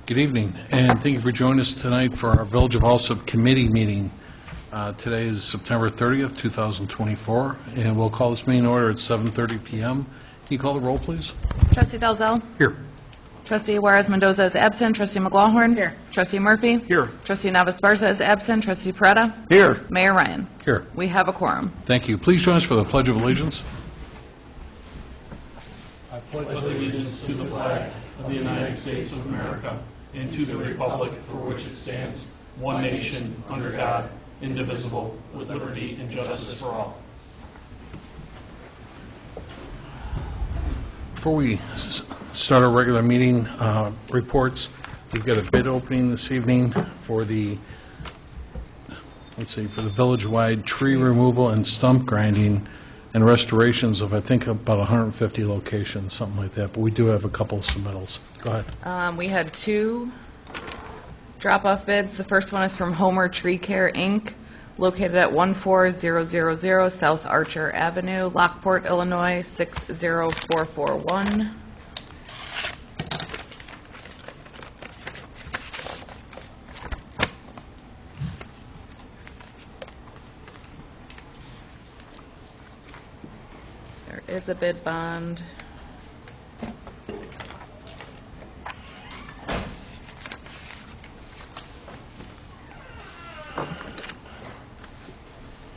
Good evening, and thank you for joining us tonight for our Village of Alsip Committee meeting. Today is September 30th, 2024, and we'll call this meeting to order at 7:30 p.m. Can you call the roll, please? Trustee Dalzell. Here. Trustee Juarez-Mendoza is absent. Trustee McLaughlin. Here. Trustee Murphy. Here. Trustee Navas-Barza is absent. Trustee Peretta. Here. Mayor Ryan. Here. We have a quorum. Thank you. Please join us for the Pledge of Allegiance. I pledge allegiance to the flag of the United States of America and to the republic for which it stands, one nation, under God, indivisible, with liberty and justice for all. Before we start our regular meeting reports, we've got a bid opening this evening for the, for the village-wide tree removal and stump grinding and restorations of, I think, about 150 locations, something like that. But we do have a couple of submittals. Go ahead. We had two drop-off bids. The first one is from Homer Tree Care, Inc., located at 14000 South Archer Avenue, Lockport, Illinois, 60441. There is a bid bond.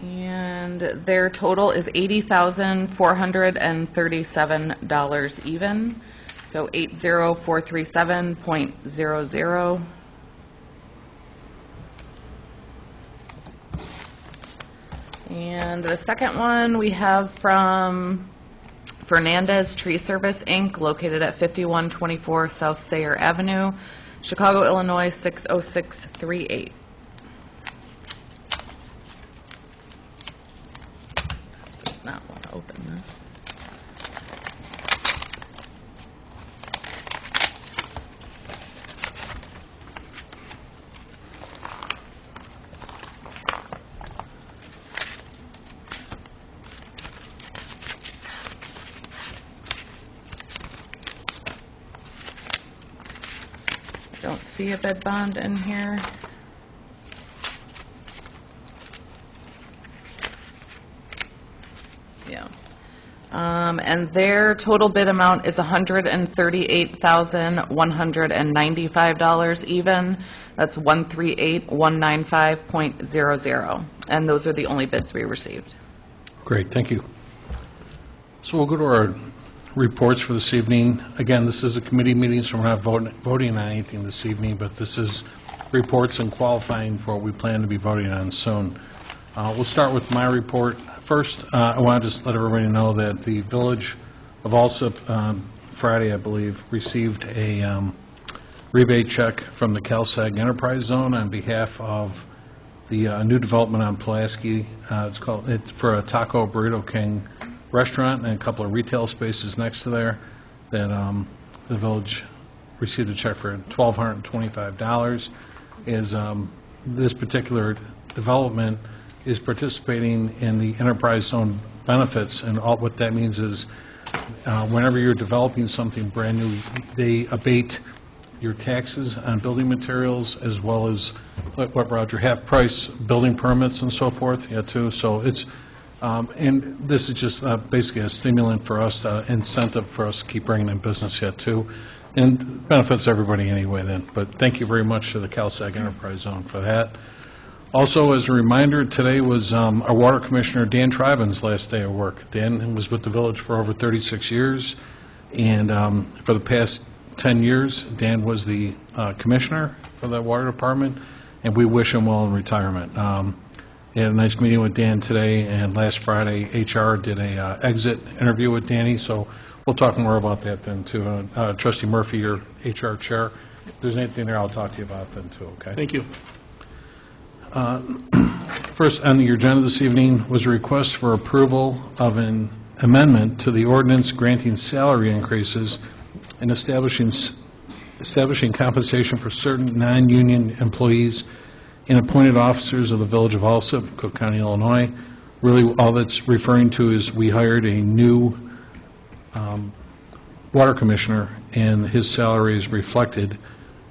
And their total is $80,437 even, so 80437.00. And the second one we have from Fernandez Tree Service, Inc., located at 5124 South Sayre Avenue, Chicago, Illinois, 60638. Does not want to open this. Don't see a bid bond in here. Yeah. And their total bid amount is $138,195 even. That's 138,195.00. And those are the only bids we received. Great, thank you. So we'll go to our reports for this evening. Again, this is a committee meeting, so we're not voting on anything this evening, but this is reports and qualifying for what we plan to be voting on soon. We'll start with my report. First, I want to just let everybody know that the Village of Alsip Friday, I believe, received a rebate check from the CalSag Enterprise Zone on behalf of the new development on Pulaski. It's for a Taco Burrito King restaurant and a couple of retail spaces next to there that the village received a check for $1,225. This particular development is participating in the enterprise zone benefits, and what that means is whenever you're developing something brand new, they abate your taxes on building materials as well as what Roger half-price building permits and so forth, too. So it's and this is just basically a stimulant for us, incentive for us to keep bringing in business yet too, and benefits everybody anyway then. But thank you very much to the CalSag Enterprise Zone for that. Also, as a reminder, today was our Water Commissioner Dan Triben's last day of work. Dan was with the village for over 36 years, and for the past 10 years, Dan was the commissioner for the water department, and we wish him well in retirement. We had a nice meeting with Dan today, and last Friday, HR did a exit interview with Danny, so we'll talk more about that then, too. Trustee Murphy, your HR chair, if there's anything there, I'll talk to you about then, too, okay? Thank you. First on your agenda this evening was a request for approval of an amendment to the ordinance granting salary increases and establishing compensation for certain non-union employees and appointed officers of the Village of Alsip, Cook County, Illinois. Really, all that's referring to is we hired a new water commissioner, and his salary is reflected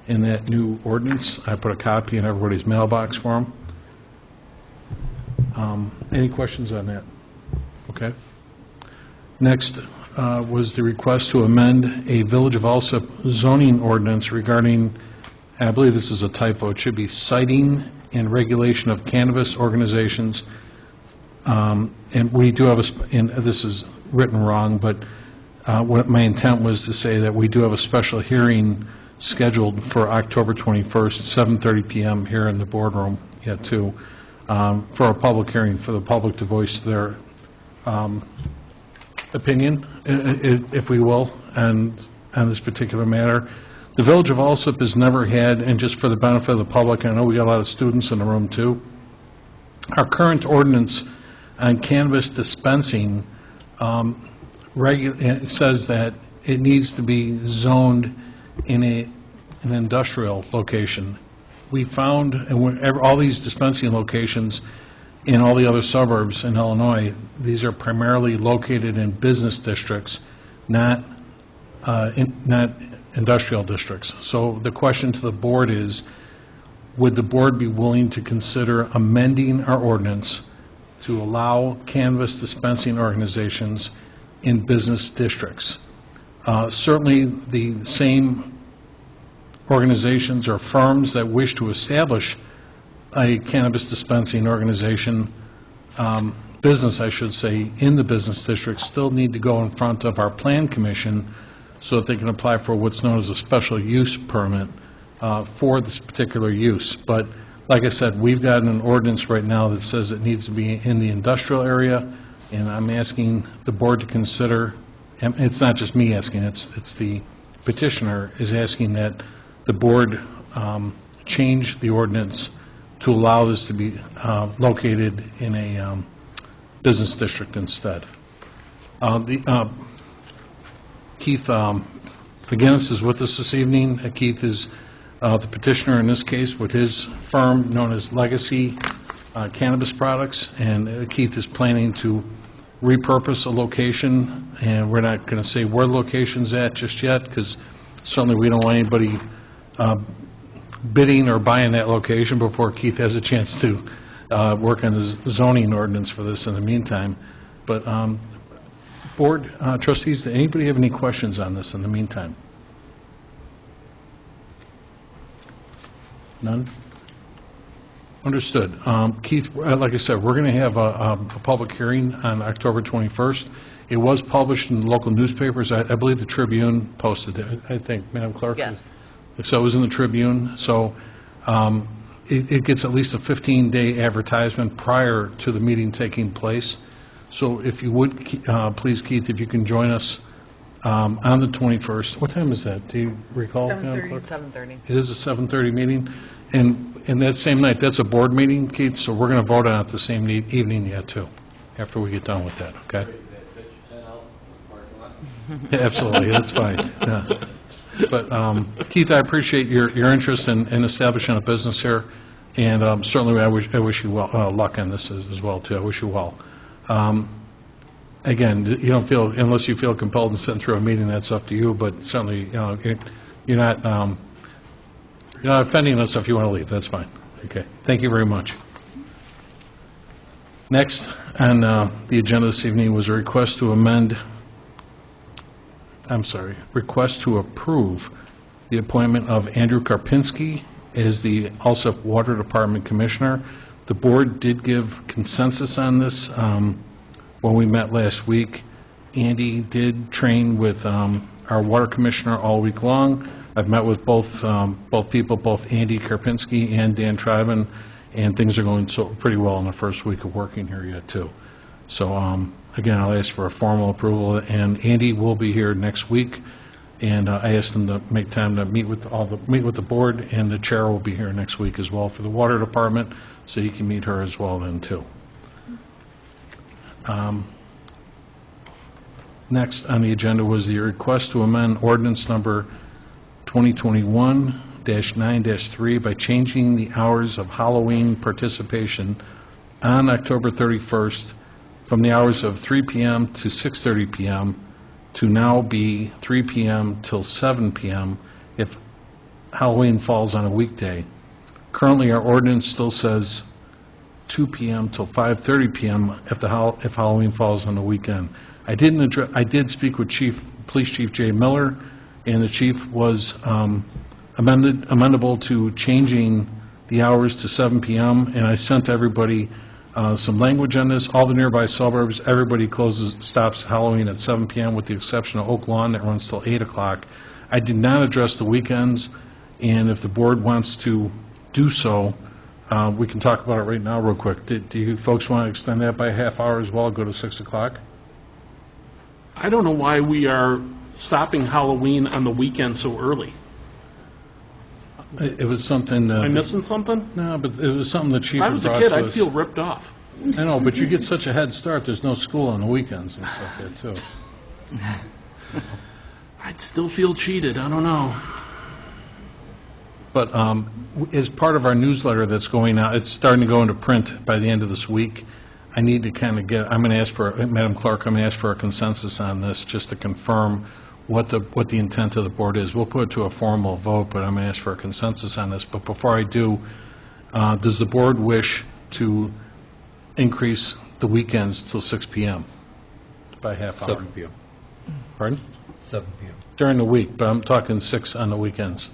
in that new ordinance. I put a copy in everybody's mailbox for them. Any questions on that? Okay. Next was the request to amend a Village of Alsip zoning ordinance regarding, I believe this is a typo, it should be citing and regulation of cannabis organizations. And we do have and this is written wrong, but what my intent was to say that we do have a special hearing scheduled for October 21st, 7:30 p.m. here in the boardroom, too, for a public hearing for the public to voice their opinion, if we will, on this particular matter. The Village of Alsip has never had, and just for the benefit of the public, I know we got a lot of students in the room too, our current ordinance on cannabis dispensing it says that it needs to be zoned in an industrial location. We found, and whenever all these dispensing locations in all the other suburbs in Illinois, these are primarily located in business districts, not industrial districts. So the question to the board is, would the board be willing to consider amending our ordinance to allow cannabis dispensing organizations in business districts? Certainly the same organizations or firms that wish to establish a cannabis dispensing organization, business I should say, in the business district still need to go in front of our plan commission so that they can apply for what's known as a special use permit for this particular use. But like I said, we've got an ordinance right now that says it needs to be in the industrial area, and I'm asking the board to consider, and it's not just me asking, it's the petitioner is asking that the board change the ordinance to allow this to be located in a business district instead. Keith McGinnis is with us this evening. Keith is the petitioner in this case with his firm known as Legacy Cannabis Products, and Keith is planning to repurpose a location, and we're not going to say where the location's at just yet, because certainly we don't want anybody bidding or buying that location before Keith has a chance to work on his zoning ordinance for this in the meantime. But board trustees, does anybody have any questions on this in the meantime? None? Understood. Keith, like I said, we're going to have a public hearing on October 21st. It was published in local newspapers. I believe the Tribune posted it, I think, Madam Clerk? Yes. So it was in the Tribune. So it gets at least a 15-day advertisement prior to the meeting taking place. So if you would, please, Keith, if you can join us on the 21st. What time is that? Do you recall? 7:30. It is a 7:30 meeting. And that same night, that's a board meeting, Keith, so we're going to vote on it the same evening yet, too, after we get done with that, okay? Yeah, absolutely, that's fine. Yeah. But, Keith, I appreciate your interest in establishing a business here, and certainly I wish you well, luck on this as well, too. I wish you well. Again, you don't feel, unless you feel compelled to sit through a meeting, that's up to you, but certainly, you're not offending us if you want to leave. That's fine. Okay. Thank you very much. Next on the agenda this evening was a request to approve the appointment of Andrew Karpinski as the Alsip Water Department Commissioner. The board did give consensus on this when we met last week. Andy did train with our Water Commissioner all week long. I've met with both people, both Andy Karpinski and Dan Triban, and things are going pretty well in the first week of working here yet, too. So, again, I'll ask for a formal approval, and Andy will be here next week, and I asked him to make time to meet with the board, and the chair will be here next week as well for the Water Department, so you can meet her as well then, too. Next on the agenda was the request to amend ordinance number 2021-9-3 by changing the hours of Halloween participation on October 31st from the hours of 3 p.m. to 6:30 p.m. to now be 3 p.m. till 7 p.m. if Halloween falls on a weekday. Currently, our ordinance still says 2 p.m. till 5:30 p.m. if Halloween falls on the weekend. I did speak with Police Chief Jay Miller, and the chief was amendable to changing the hours to 7 p.m., and I sent everybody some language on this. All the nearby suburbs, everybody stops Halloween at 7 p.m. with the exception of Oak Lawn that runs till 8 o'clock. I did not address the weekends, and if the board wants to do so, we can talk about it right now real quick. Do you folks want to extend that by a half hour as well, go to 6 o'clock? I don't know why we are stopping Halloween on the weekend so early. It was something... Am I missing something? No, but it was something the chief If I had was a brought kid, to I'd us. feel ripped off. I know, but you get such a head start, there's no school on the weekends and stuff there, too. I'd still feel cheated. I don't know. But as part of our newsletter that's going out, it's starting to go into print by the end of this week. I need to kind of I'm going to ask for, Madam Clerk, I'm going to ask for a consensus on this, just to confirm what the intent of the board is. We'll put it to a formal vote, but I'm going to ask for a consensus on this. But before I do, does the board wish to increase the weekends till 6 p.m. by half hour? 7 p.m. Pardon? 7 p.m. During the week, but I'm talking 6 on the weekends.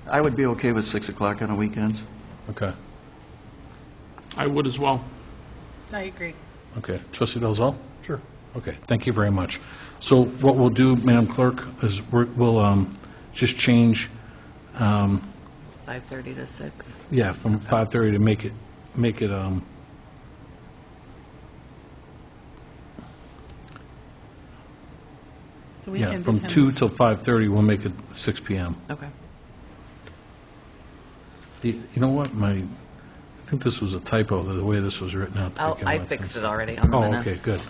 I would be okay with 6 o'clock on the weekends. Okay. I would as well. I agree. Okay. Trustee Dalzell? Sure. Okay, thank you very much. So what we'll do, Madam Clerk, is we'll just change, 5:30 to 6. yeah, from 5:30 to make it, yeah, from 2 till 5:30, we'll make it 6 p.m. Okay. You know what, I think this was a typo, the way this was written out. to begin I with. fixed it already on the Oh, minutes. okay, good.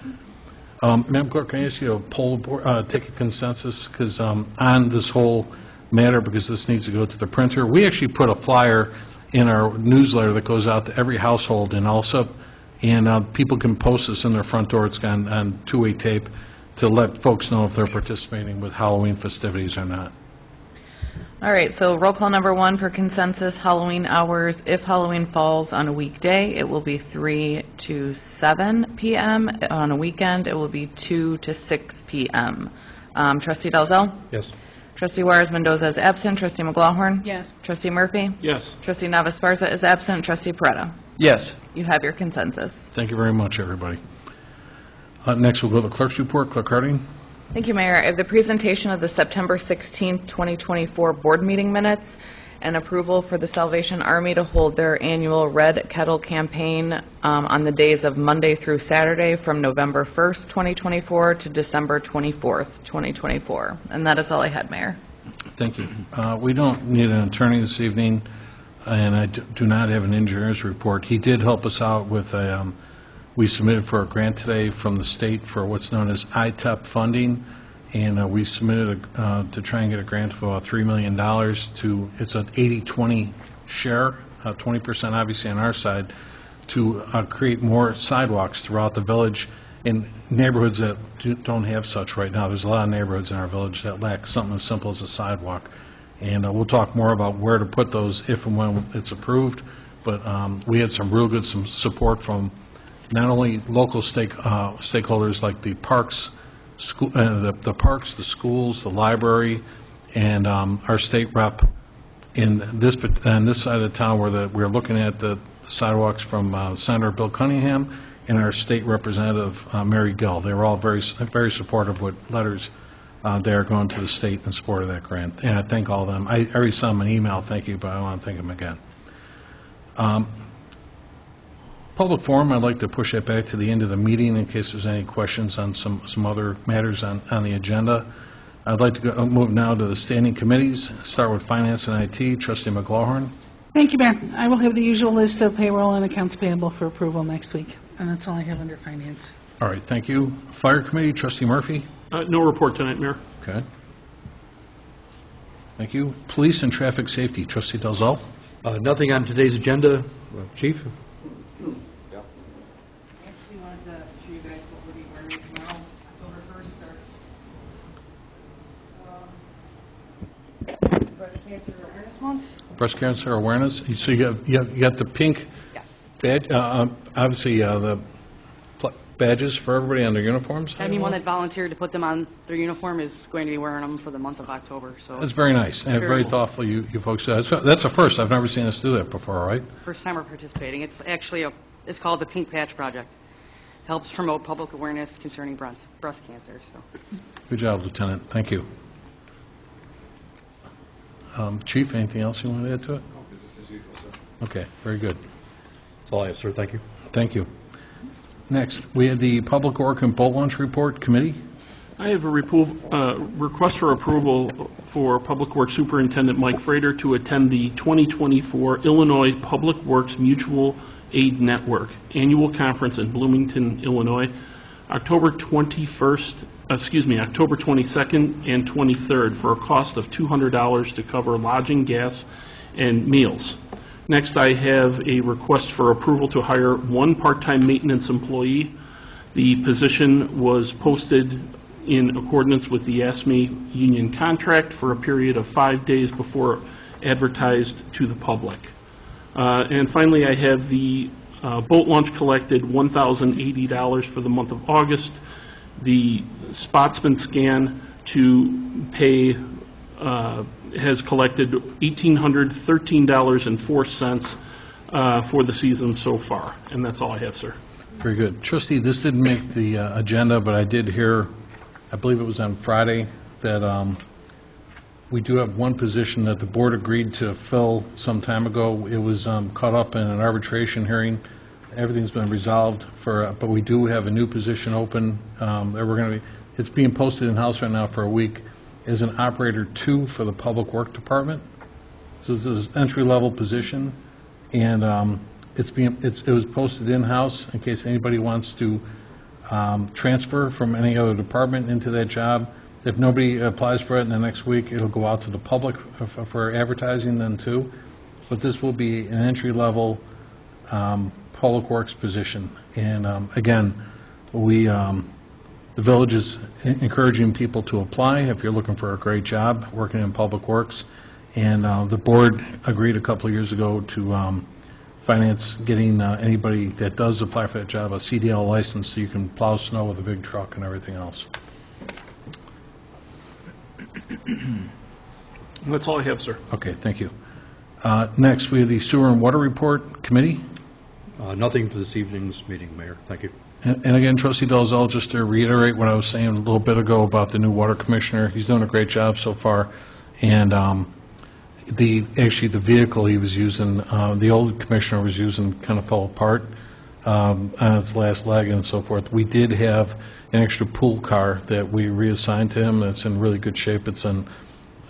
Madam Clerk, can I ask you to take a consensus, because on this whole matter, because this needs to go to the printer, we actually put a flyer in our newsletter that goes out to every household in Alsip, and people can post this in their front door. It's on two-way tape to let folks know if they're participating with Halloween festivities or not. All right, so roll call number 1 for consensus, Halloween hours. If Halloween falls on a weekday, it will be 3 to 7 p.m. On a weekend, it will be 2 to 6 p.m. Trustee Dalzell? Yes. Trustee Juarez Mendoza is absent. Trustee McLaughlin? Yes. Trustee Murphy? Yes. Trustee Navas-Barza is absent. Trustee Peretta? Yes. You have your consensus. Thank you very much, everybody. Next, we'll go to the clerk's report. Clerk Harding? Thank you, Mayor. I have the presentation of the September 16th, 2024 board meeting minutes and approval for the Salvation Army to hold their annual Red Kettle campaign on the days of Monday through Saturday from November 1st, 2024 to December 24th, 2024. And that is all I had, Mayor. Thank you. We don't need an attorney this evening, and I do not have an engineer's report. He did help us out with we submitted for a grant today from the state for what's known as ITEP funding, and we submitted to try and get a grant of about $3 million it's an 80-20 share, 20% obviously on our side, to create more sidewalks throughout the village in neighborhoods that don't have such right now. There's a lot of neighborhoods in our village that lack something as simple as a sidewalk. And we'll talk more about where to put those if and when it's approved. But we had some real good support from not only local stakeholders like the parks, the parks, the schools, the library, and our state rep in this side of town where we're looking at the sidewalks from Senator Bill Cunningham and our state representative Mary Gill. They were all very supportive with letters there going to the state in support of that grant. And I thank all of them. I already sent them an email, thank you, but I want to thank them again. Public forum, I'd like to push that back to the end of the meeting in case there's any questions on some other matters on the agenda. I'd like to move now to the standing committees. Start with Finance and IT. Trustee McLaughlin. Thank you, Mayor. I will have the usual list of payroll and accounts payable for approval next week, and that's all I have under finance. All right, thank you. Fire Committee, Trustee Murphy. No report tonight, Mayor. Okay. Thank you. Police and Traffic Safety, Trustee Dalzell. Nothing on today's agenda. Chief? Actually wanted to show you guys what we'll be wearing tomorrow. October 1st starts Breast Cancer Awareness Month. Breast Cancer Awareness. So you got the pink Yes. badge, obviously the badges for everybody on their uniforms? Anyone that volunteered to put them on their uniform is going to be wearing them for the month of October. So That's very nice, and very Very thoughtful, you folks. That's a first. I've never seen us do that before, right? first time we're participating. It's actually it's called the Pink Patch Project. Helps promote public awareness concerning breast cancer. So. Good job, Lieutenant. Thank you. Chief, anything else you want to add to it? No, business as usual, sir. Okay, very good. That's all I have, sir. Thank you. Thank you. Next, we had the Public Work and Boat Launch Report Committee. I have a request for approval for Public Works Superintendent Mike Frater to attend the 2024 Illinois Public Works Mutual Aid Network Annual Conference in Bloomington, Illinois, October 22nd and 23rd for a cost of $200 to cover lodging, gas, and meals. Next, I have a request for approval to hire one part-time maintenance employee. The position was posted in accordance with the ASME union contract for a period of 5 days before advertised to the public. And finally, I have the boat launch collected $1,080 for the month of August. The Spotsman scan to pay has collected $1,813.04 for the season so far. And that's all I have, sir. Very good. Trustee, this didn't make the agenda, but I did hear, I believe it was on Friday, that we do have one position that the board agreed to fill some time ago. It was caught up in an arbitration hearing. Everything's been resolved, but we do have a new position open that we're going to be, it's being posted in-house right now for a week, as an operator 2 for the Public Work Department. So this is an entry-level position, and it was posted in-house in case anybody wants to transfer from any other department into that job. If nobody applies for it in the next week, it'll go out to the public for advertising then too. But this will be an entry-level Public Works position. And again, the village is encouraging people to apply if you're looking for a great job working in Public Works. And the board agreed a couple of years ago to finance getting anybody that does apply for that job a CDL license so you can plow snow with a big truck and everything else. That's all I have, sir. Okay, thank you. Next, we have the Sewer and Water Report Committee. Nothing for this evening's meeting, Mayor. Thank you. And again, Trustee Dalzell, just to reiterate what I was saying a little bit ago about the new water commissioner, he's doing a great job so far. And actually the vehicle he was using, the old commissioner was using, kind of fell apart on its last leg and so forth. We did have an extra pool car that we reassigned to him that's in really good shape. It's an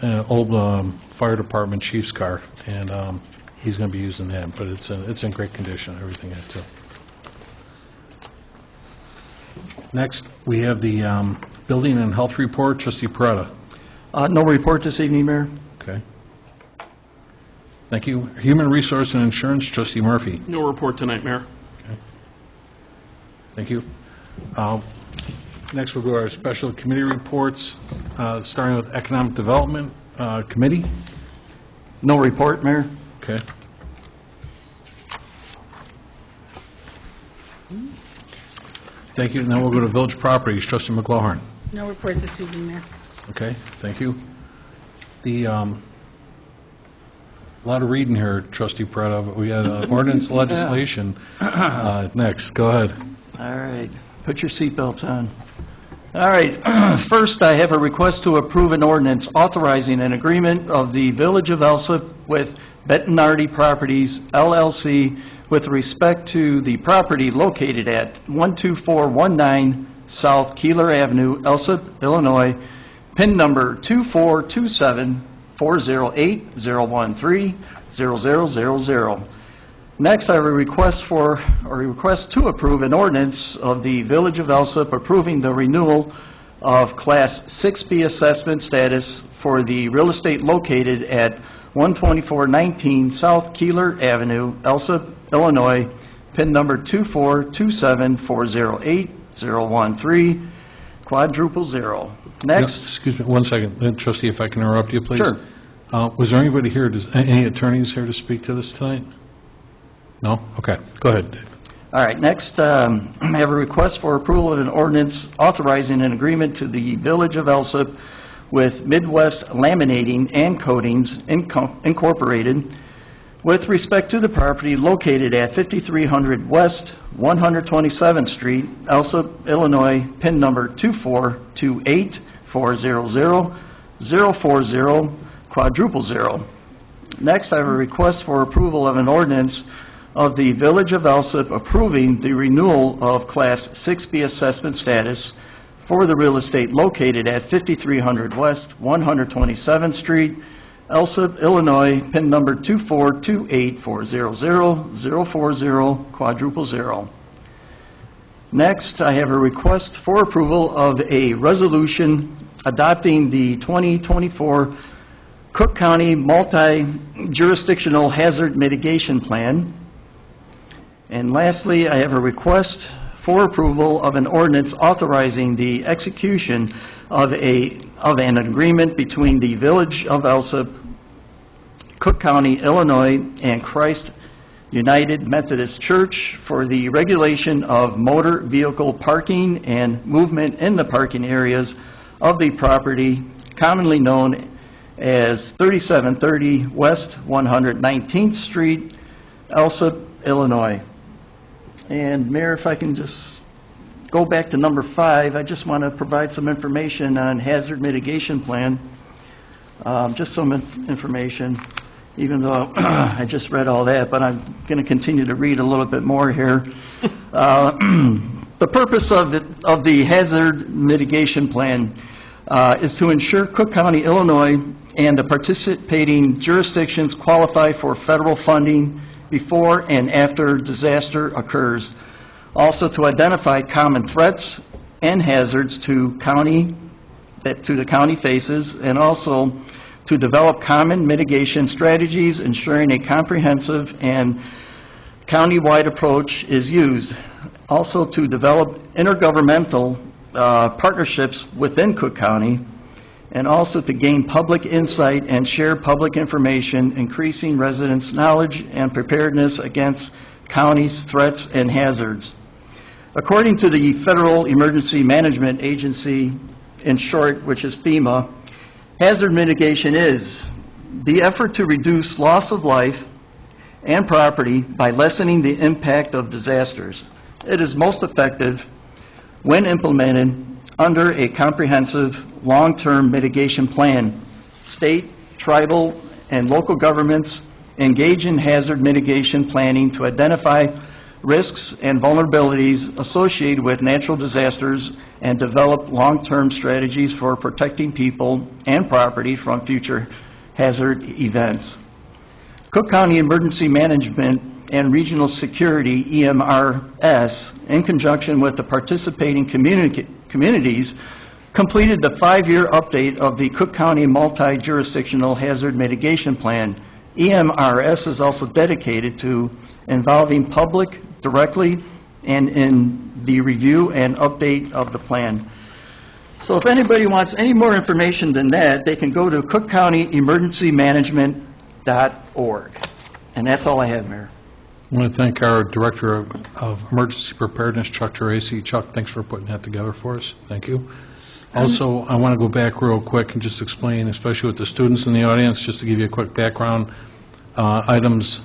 old fire department chief's car, and he's going to be using that, but it's in great condition, everything in it too. Next, we have the Building and Health Report. Trustee Parada. No report this evening, Mayor. Okay. Thank you. Human Resource and Insurance, Trustee Murphy. No report tonight, Mayor. Okay. Thank you. Next, we'll go to our special committee reports, starting with Economic Development Committee. No report, Mayor. Okay. Thank you. And then we'll go to Village Properties. Trustee McLaughlin. No report this evening, Mayor. Okay, thank you. The, a lot of reading here, Trustee Parada, but we had ordinance legislation next. Go ahead. All right. Put your seatbelts on. All right. First, I have a request to approve an ordinance authorizing an agreement of the Village of Alsip with Bettinardi Properties, LLC, with respect to the property located at 12419 South Keeler Avenue, Alsip, Illinois, PIN number 2427-408-013-0000. Next, I have a request to approve an ordinance of the Village of Alsip approving the renewal of Class 6B assessment status for the real estate located at 12419 South Keeler Avenue, Alsip, Illinois, PIN number 2427-408-013-000. Next. Excuse me, one second. Trustee, if I can interrupt you, please. Sure. Was there anybody here, any attorneys here to speak to this tonight? No? Okay, go ahead, Dave. All right, next, I have a request for approval of an ordinance authorizing an agreement to the Village of Alsip with Midwest Laminating and Coatings Incorporated with respect to the property located at 5300 West 127th Street, Alsip, Illinois, PIN number 2428400-040-040. Next, I have a request for approval of an ordinance of the Village of Alsip approving the renewal of Class 6B assessment status for the real estate located at 5300 West 127th Street, Alsip, Illinois, PIN number 2428400-040-040. Next, I have a request for approval of a resolution adopting the 2024 Cook County Multi-Jurisdictional Hazard Mitigation Plan. And lastly, I have a request for approval of an ordinance authorizing the execution of an agreement between the Village of Alsip, Cook County, Illinois, and Christ United Methodist Church for the regulation of motor vehicle parking and movement in the parking areas of the property commonly known as 3730 West 119th Street, Alsip, Illinois. And Mayor, if I can just go back to number 5, I just want to provide some information on hazard mitigation plan. Just some information, even though I just read all that, but I'm going to continue to read a little bit more here. The purpose of the hazard mitigation plan is to ensure Cook County, Illinois, and the participating jurisdictions qualify for federal funding before and after disaster occurs. Also to identify common threats and hazards to the county faces, and also to develop common mitigation strategies, ensuring a comprehensive and county-wide approach is used. Also to develop intergovernmental partnerships within Cook County, and also to gain public insight and share public information, increasing residents' knowledge and preparedness against county's threats and hazards. According to the Federal Emergency Management Agency, in short, which is FEMA, hazard mitigation is the effort to reduce loss of life and property by lessening the impact of disasters. It is most effective when implemented under a comprehensive long-term mitigation plan. State, tribal, and local governments engage in hazard mitigation planning to identify risks and vulnerabilities associated with natural disasters and develop long-term strategies for protecting people and property from future hazard events. Cook County Emergency Management and Regional Security, EMRS, in conjunction with the participating communities, completed the 5-year update of the Cook County Multi-Jurisdictional Hazard Mitigation Plan. EMRS is also dedicated to involving public directly and in the review and update of the plan. So if anybody wants any more information than that, they can go to cookkcountyemergencymanagement.org. And that's all I have, Mayor. I want to thank our Director of Emergency Preparedness, Chuck Geraci. Chuck, thanks for putting that together for us. Thank you. Also, I want to go back real quick and just explain, especially with the students in the audience, just to give you a quick background, items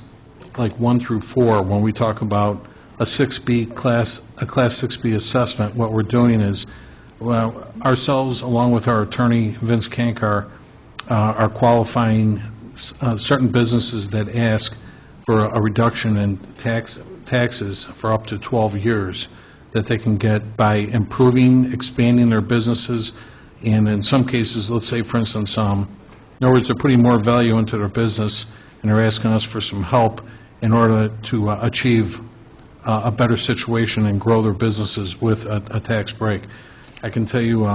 like 1 through 4, when we talk about a Class 6B assessment, what we're doing is, ourselves, along with our attorney, Vince Kankar, are qualifying certain businesses that ask for a reduction in taxes for up to 12 years that they can get by improving, expanding their businesses, and in some cases, let's say, for instance, in other words, they're putting more value into their business, and they're asking us for some help in order to achieve a better situation and grow their businesses with a tax break. I can tell you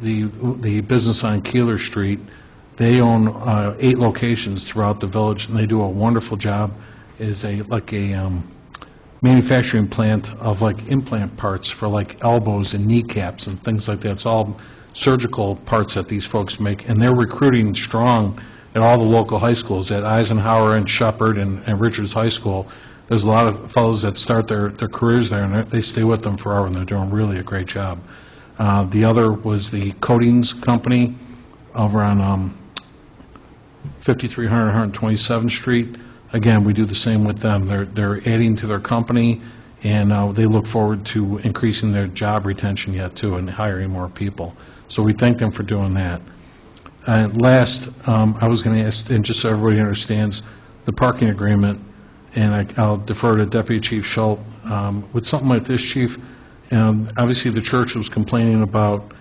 the business on Keeler Street, they own 8 locations throughout the village, and they do a wonderful job. Is a manufacturing plant of like implant parts for like elbows and kneecaps and things like that. It's all surgical parts that these folks make, and they're recruiting strong at all the local high schools, at Eisenhower and Shepherd and Richards High School. There's a lot of fellows that start their careers there, and they stay with them forever, and they're doing really a great job. The other was the coatings company over on 5300 127th Street. Again, we do the same with them. They're adding to their company, and they look forward to increasing their job retention yet, too, and hiring more people. So we thank them for doing that. And last, I was going to ask, and just so everybody understands, the parking agreement, and I'll defer to Deputy Chief Schultz. With something like this, Chief, obviously the church was complaining about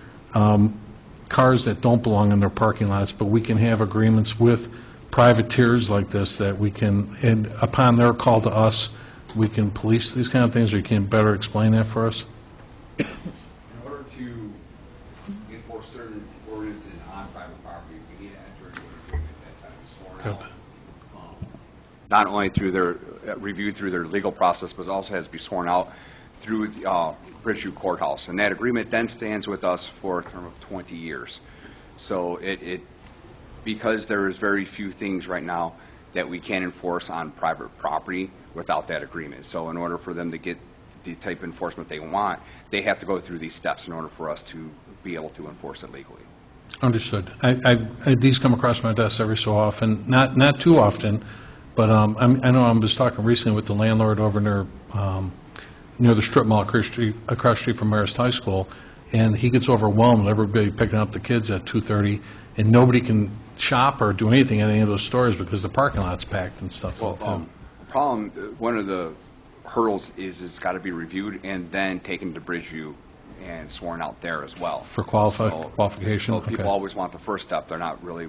cars that don't belong in their parking lots, but we can have agreements with privateers like this that we can, and upon their call to us, we can police these kind of things, or you can better explain that for us? In order to enforce certain ordinances on private property, we need to enter into an agreement that's got to be sworn out. Not only through their, reviewed through their legal process, but also has to be sworn out through Bridgeview Courthouse. And that agreement then stands with us for a term of 20 years. So because there is very few things right now that we can enforce on private property without that agreement. So in order for them to get the type of enforcement they want, they have to go through these steps in order for us to be able to enforce it legally. Understood. These come across my desk every so often, not too often, but I know I was talking recently with the landlord over near the strip mall across the street from Marist High School, and he gets overwhelmed, everybody picking up the kids at 2:30, and nobody can shop or do anything at any of those stores because the parking lot's packed and stuff. Well, the problem, one of the hurdles is it's got to be reviewed and then taken to Bridgeview and sworn out there as well. For qualification? So people Okay. always want the first step. They're not really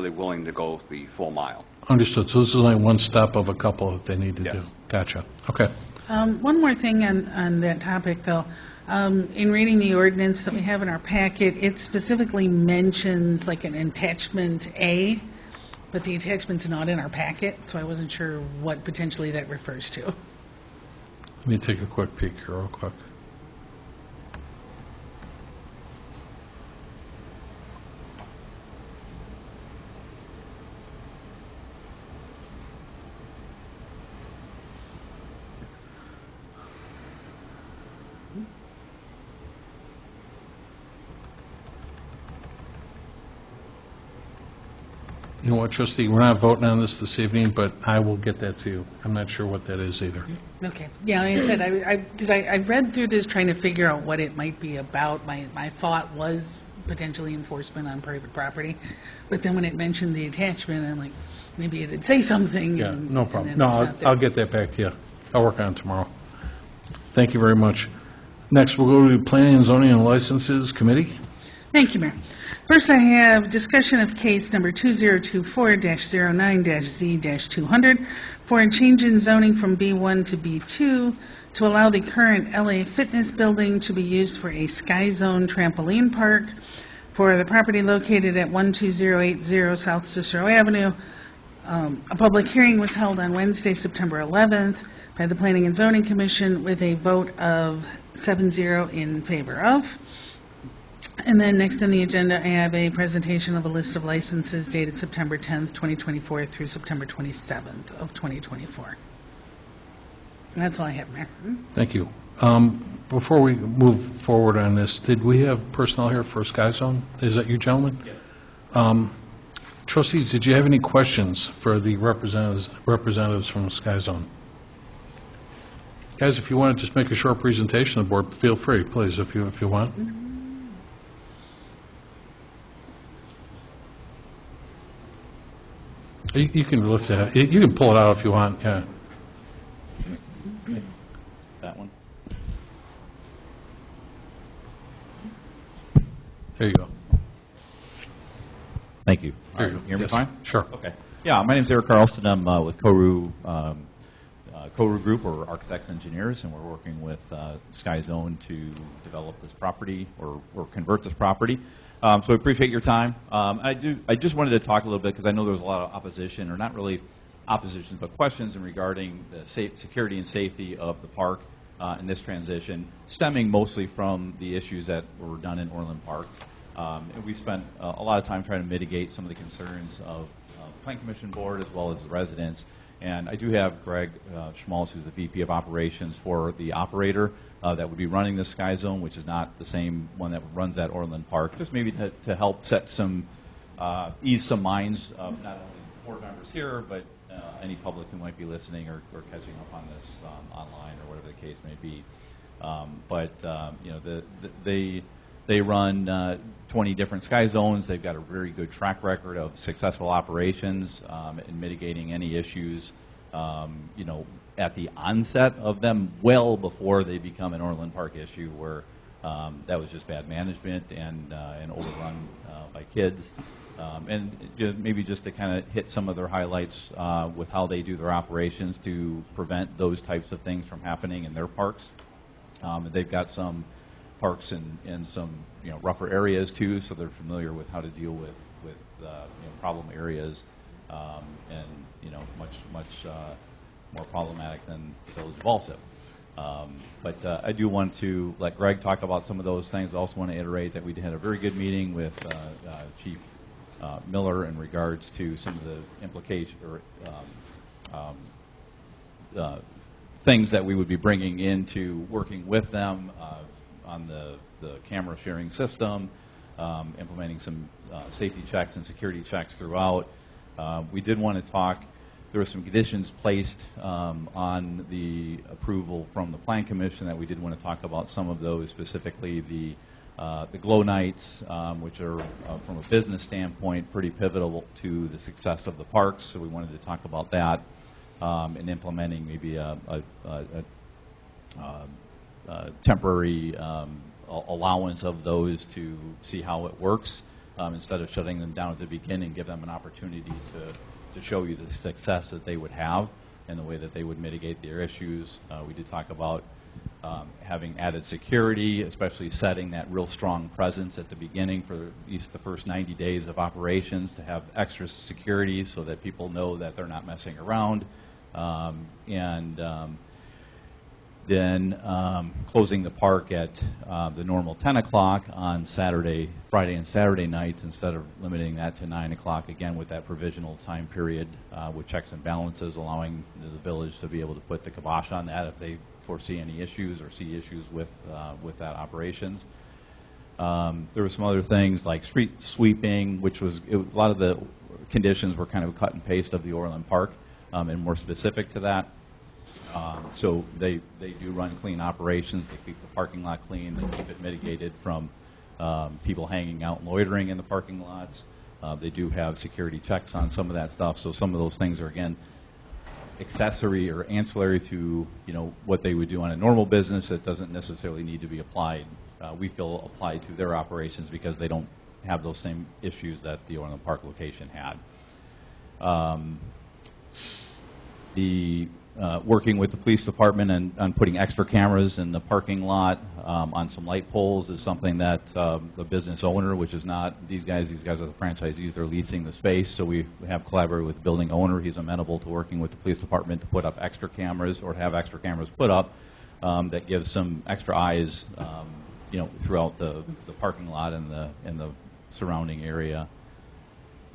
willing to go the full mile. Understood. So this is only one step of a couple that they need to Yes. do. Gotcha. Okay. One more thing on that topic, though. In reading the ordinance that we have in our packet, it specifically mentions like an attachment A, but the attachment's not in our packet, so I wasn't sure what potentially that refers to. Let me take a quick peek here real quick. You know what, trustee, we're not voting on this evening, but I will get that to you. I'm not sure what that is either. Okay. Yeah, like I said, because I read through this trying to figure out what it might be about. My thought was potentially enforcement on private property, but then when it mentioned the attachment, I'm like, maybe it'd say something. Yeah, and- no and problem. then No, it's not there. I'll get that back to you. I'll work on it tomorrow. Thank you very much. Next, we'll go to Planning and Zoning and Licenses Committee. Thank you, Mayor. First, I have discussion of case number 2024-09-Z-200 for a change in zoning from B1 to B2 to allow the current LA Fitness building to be used for a Sky Zone trampoline park for the property located at 12080 South Cicero Avenue. A public hearing was held on Wednesday, September 11th by the Planning and Zoning Commission with a vote of 7-0 in favor of. And then next on the agenda, I have a presentation of a list of licenses dated September 10th, 2024 through September 27th of 2024. And that's all I have, Mayor. Thank you. Before we move forward on this, did we have personnel here for Sky Zone? Is that you, gentlemen? Yeah. Trustees, did you have any questions for the representatives from Sky Zone? Guys, if you want to just make a short presentation of the board, feel free, please, if you want. You can lift it. You can pull it out if you want, yeah. That one. There you go. Thank you. There you All go. right, hear me Yes. fine? Sure. Okay. Yeah, my name's Eric Carlson. I'm with Koru Group, or Architects Engineers, and we're working with Sky Zone to develop this property or convert this property. So we appreciate your time. I just wanted to talk a little bit because I know there was a lot of opposition, or not really opposition, but questions in regarding the security and safety of the park in this transition, stemming mostly from the issues that were done in Orland Park. And we spent a lot of time trying to mitigate some of the concerns of the Plan Commission Board as well as the residents. And I do have Greg Schmaltz, who's the VP of Operations for the operator that would be running the Sky Zone, which is not the same one that runs at Orland Park, just maybe to help set some, ease some minds of not only board members here, but any public who might be listening or catching up on this online or whatever the case may be. You know, they run 20 different Sky Zones. They've got a very good track record of successful operations in mitigating any issues, you know, at the onset of them, well before they become an Orland Park issue, where that was just bad management and overrun by kids. And maybe just to kind of hit some of their highlights with how they do their operations to prevent those types of things from happening in their parks. They've got some parks in some, you know, rougher areas too, so they're familiar with how to deal with you know, problem areas, and you know, much more problematic than the village of Alsip. I do want to let Greg talk about some of those things. I also want to iterate that we had a very good meeting with Chief Miller in regards to some of the implications or things that we would be bringing into working with them on the camera sharing system, implementing some safety checks and security checks throughout. We did want to talk, there were some conditions placed on the approval from the Plan Commission that we did want to talk about some of those, specifically the glow nights, which are, from a business standpoint, pretty pivotal to the success of the parks. So we wanted to talk about that and implementing maybe a temporary allowance of those to see how it works, instead of shutting them down at the beginning, give them an opportunity to show you the success that they would have and the way that they would mitigate their issues. We did talk about having added security, especially setting that real strong presence at the beginning for at least the first 90 days of operations, to have extra security so that people know that they're not messing around. Then closing the park at the normal 10 o'clock on Friday and Saturday nights, instead of limiting that to 9 o'clock, again with that provisional time period with checks and balances, allowing the village to be able to put the kibosh on that if they foresee any issues or see issues with that operations. There were some other things like street sweeping, which was a lot of the conditions were kind of cut and paste of the Orland Park, and more specific to that. So they do run clean operations. They keep the parking lot clean. They keep it mitigated from people hanging out and loitering in the parking lots. They do have security checks on some of that stuff. So some of those things are, again, accessory or ancillary to, you know, what they would do on a normal business. It doesn't necessarily need to be applied. We feel applied to their operations because they don't have those same issues that the Orland Park location had. Working with the police department on putting extra cameras in the parking lot on some light poles is something that the business owner, which is not these guys are the franchisees, they're leasing the space, so we have collaborated with the building owner. He's amenable to working with the police department to put up extra cameras or to have extra cameras put up that gives some extra eyes, you know, throughout the parking lot and the surrounding area.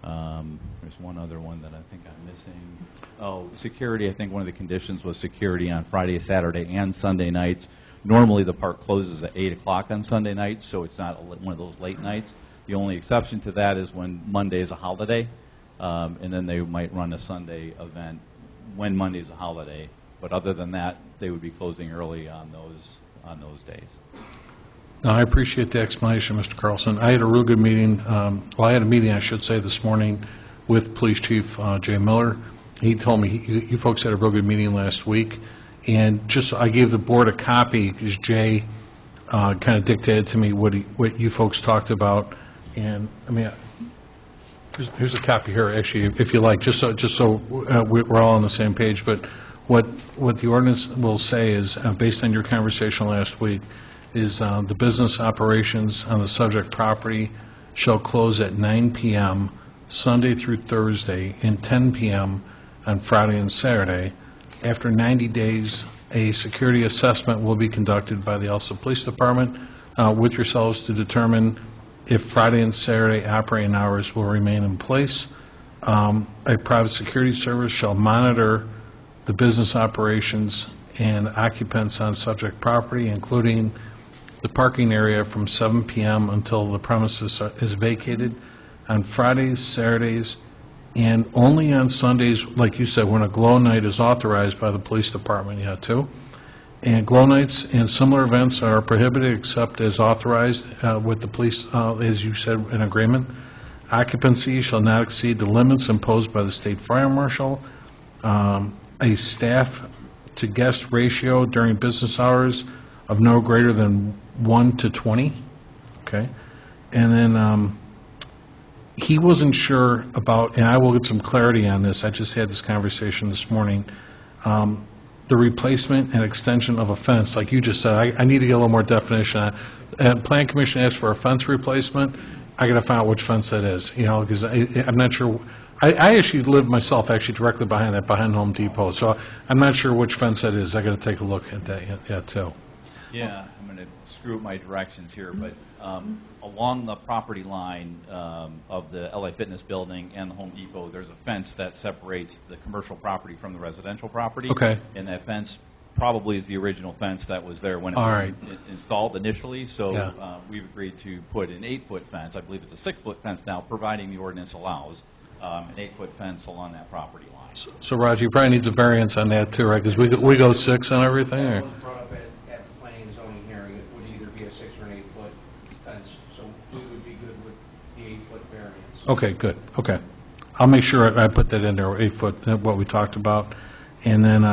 There's one other one that I think I'm missing. Oh, security. I think one of the conditions was security on Friday, Saturday, and Sunday nights. Normally the park closes at 8 o'clock on Sunday nights, so it's not one of those late nights. The only exception to that is when Monday is a holiday, and then they might run a Sunday event when Monday is a holiday. But other than that, they would be closing early on those days. No, I appreciate the explanation, Mr. Carlson. I had a real good meeting, I had a meeting, I should say, this morning with Police Chief Jay Miller. He told me you folks had a real good meeting last week, and just I gave the board a copy because Jay kind of dictated to me what you folks talked about, and I mean, here's a copy here, actually, if you like, just so we're all on the same page. But what the ordinance will say is, based on your conversation last week, is the business operations on the subject property shall close at 9 p.m. Sunday through Thursday and 10 p.m. on Friday and Saturday. After 90 days a security assessment will be conducted by the Alsip Police Department with yourselves to determine if Friday and Saturday operating hours will remain in place. A private security service shall monitor the business operations and occupants on subject property, including the parking area from 7 p.m. until the premises is vacated on Fridays, Saturdays, and only on Sundays, like you said, when a glow night is authorized by the police department, too. And glow nights and similar events are prohibited except as authorized with the police, as you said, in agreement. Occupancy shall not exceed the limits imposed by the state fire marshal. A staff to guest ratio during business hours of no greater than 1 to 20. Okay. And then he wasn't sure about, and I will get some clarity on this, I just had this conversation this morning, the replacement and extension of a fence, like you just said, I need to get a little more definition on it. Plan Commission asked for a fence replacement, I got to find out which fence that is, because I'm not sure. I actually live myself actually directly behind Home Depot, so I'm not sure which fence that is. I got to take a look at that yet too. Yeah, I'm going to screw up my directions here, but along the property line of the LA Fitness building and the Home Depot, there's a fence that separates the commercial property from the residential property. Okay. And that fence probably is the original fence that was there when it All was right. installed initially. So Yeah. we've agreed to put an 8-foot fence. I believe it's a 6-foot fence now, providing the ordinance allows an 8-foot fence along that property line. So Roger, you probably needs a variance on that too, right? Because we go 6 on everything, That or? was brought up at the planning and zoning hearing. It would either be a 6 or an 8-foot fence, so we would be good with the 8-foot variance. Okay, good, okay. I'll make sure I put that in there, 8-foot, what we talked about. And then,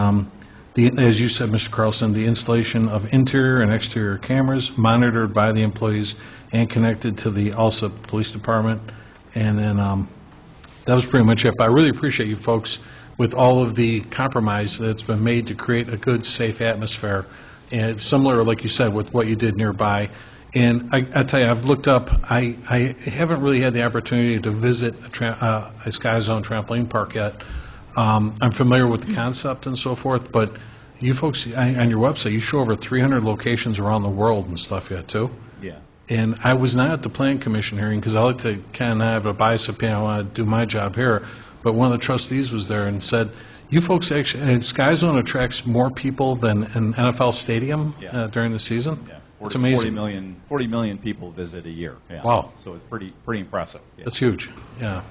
as you said, Mr. Carlson, the installation of interior and exterior cameras monitored by the employees and connected to the Alsip Police Department. And then, that was pretty much it. But I really appreciate you folks with all of the compromise that's been made to create a good, safe atmosphere. And it's similar, like you said, with what you did nearby. And I tell you, I've looked up, I haven't really had the opportunity to visit a Sky Zone trampoline park yet. I'm familiar with the concept and so forth, but you folks, on your website, you show over 300 locations around the world and stuff yet, too? Yeah. And I was not at the Plan Commission hearing because I like to kind of have a bias opinion. I want to do my job here. But one of the trustees was there and said, you folks actually, and Sky Zone attracts more people than an NFL stadium Yeah. During the season? Yeah. It's amazing. 40 million people visit a year. Yeah. Wow. So it's pretty impressive. Yeah. That's huge, yeah.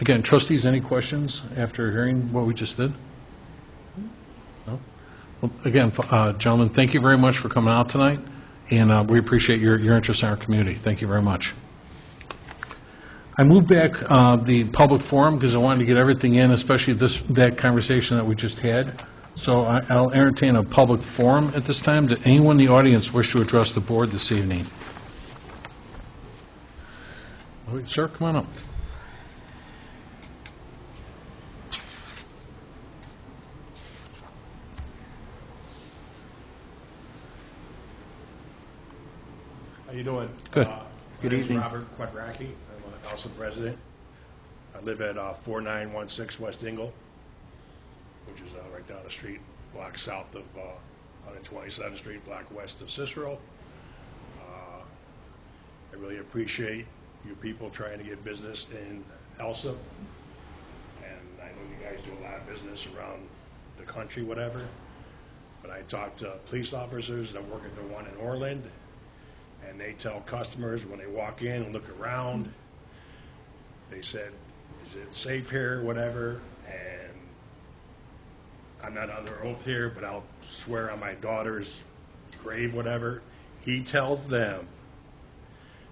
Again, trustees, any questions after hearing what we just did? No? Well, again, gentlemen, thank you very much for coming out tonight, and we appreciate your interest in our community. Thank you very much. I moved back the public forum because I wanted to get everything in, especially that conversation that we just had. So I'll entertain a public forum at this time. Did anyone in the audience wish to address the board this evening? Sir, come on up. How you doing? Good. Good My name's evening. Robert Quadracki. I'm an Alsip resident. I live at 4916 West Ingle, which is right down the street, block south of 127th Street, block west of Cicero. I really appreciate you people trying to get business in Alsip, and I know you guys do a lot of business around the country, whatever, but I talk to police officers that work at the one in Orland, and they tell customers when they walk in and look around, they said, is it safe here, whatever, and I'm not under oath here, but I'll swear on my daughter's grave, whatever, he tells them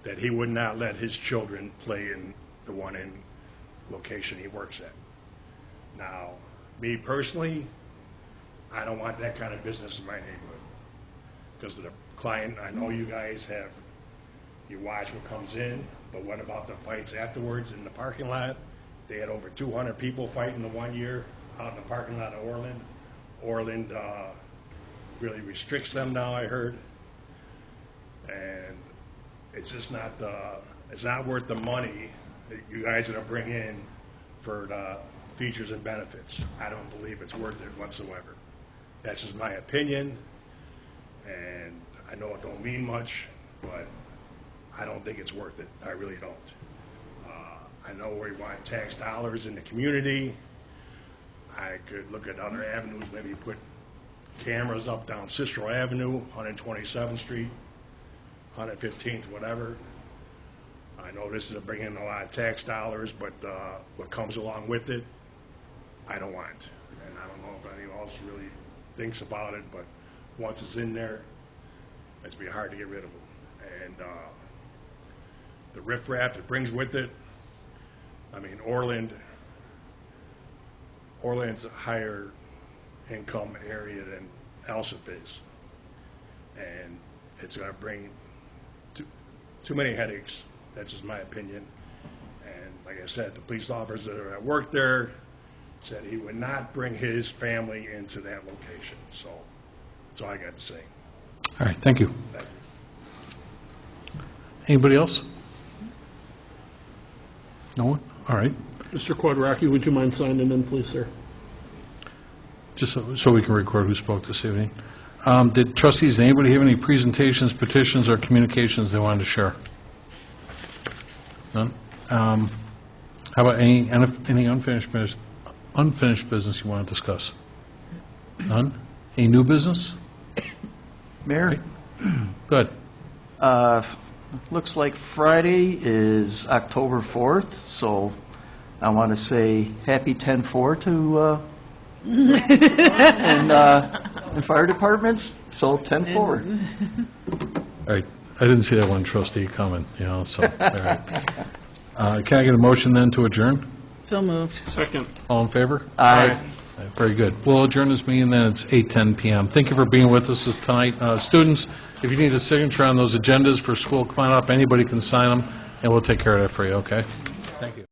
that he would not let his children play in the one in location he works at. Now, me personally, I don't want that kind of business in my neighborhood. Because of the client, I know you guys have, you watch what comes in, but what about the fights afterwards in the parking lot? They had over 200 people fighting the 1 year out in the parking lot of Orland. Orland really restricts them now, I heard. And it's just not, it's not worth the money that you guys are going to bring in for the features and benefits. I don't believe it's worth it whatsoever. That's just my opinion, and I know it don't mean much, but I don't think it's worth it. I really don't. I know we want tax dollars in the community. I could look at other avenues, maybe put cameras up down Cicero Avenue, 127th Street, 115th, whatever. I know this is bringing in a lot of tax dollars, but what comes along with it, I don't want. And I don't know if anyone else really thinks about it, but once it's in there, it's be hard to get rid of them. And the riffraff it brings with it, I mean, Orland's a higher income area than Alsip is. And it's going to bring too many headaches. That's just my opinion. And like I said, the police officer that worked there said he would not bring his family into that location. So that's all I got to say. All right, thank you. Thank you. Anybody else? No one? All right. Mr. Quadracki, would you mind signing in, please, sir? Just so we can record who spoke this evening. Did trustees, anybody have any presentations, petitions, or communications they wanted to share? None? How about any unfinished business you want to discuss? None? Any new business? Mayor? Good. Looks like Friday is October 4th, so I want to say happy 10-4 to and fire departments, so 10-4. All right. I didn't see that one trustee coming, so, all right. Can I get a motion then to adjourn? So moved. Second. All in favor? Aye. All right, very good. We'll adjourn this meeting then. It's 8:10 p.m. Thank you for being with us tonight. Students, if you need a signature on those agendas for school, come on up. Anybody can sign them, and we'll take care of that for you, okay? Thank you.